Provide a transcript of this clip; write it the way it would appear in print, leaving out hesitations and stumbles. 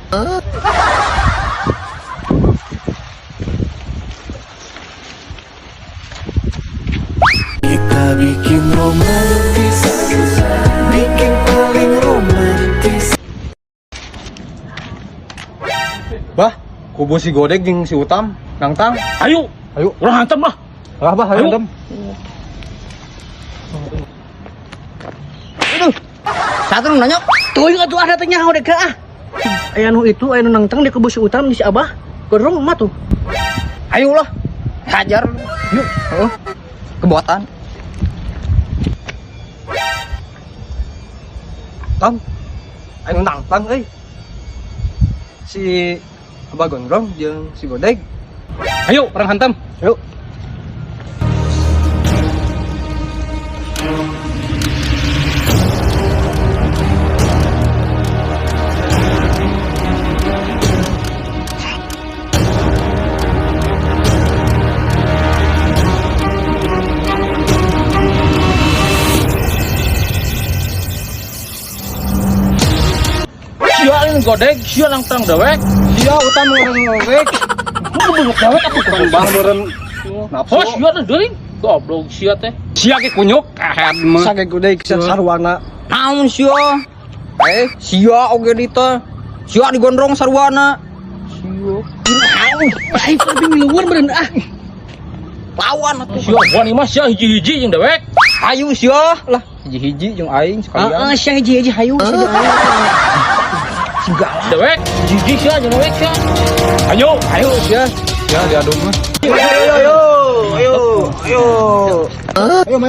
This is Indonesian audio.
Kita bikin romantis, bikin paling romantis. Bah, kubu si Godek jeung si Utam, nangtang. Ayo, Ayo, urang hantem lah. lah bah, ayo Ayo. Utam. Satu nanya. Tuh yang atuh ada tanya udah ke ah. Aya nu itu, aya nu nangtang di kebun si Utam di si Abah. Gorong mah tuh. Ayolah. Hajar. Yuk. Heeh. Kebuatan. Tam, anu nangtang euy. Si Abah Gondrong jeung si Godek. Ayo, urang hantem. Yuk. Sia ini Godek, sia nangtang dewek. Sia Utam orang Godek. Lu belum dewek atuh Bang bang beureun nafsu. Oh, sia teh deui. Goblok sia teh. Sia ge kunyuk kahed mah. Sage Godek sarwana. Naon sia? Sia oge di teh. Sia digondrong sarwana. Sia. Naon? Ai tapi miluan beureun ah. Lawan atuh. Sia wani mah sia hiji-hiji jeung dewek. Hayu sia lah. Hiji-hiji jeung aing sekalian. Heeh, sia hiji-hiji hayu sia. Dewek, hiji sia jeung dewek sia. Ayo, Ayo sia. Ya diadu mah. Ayo main. ayo.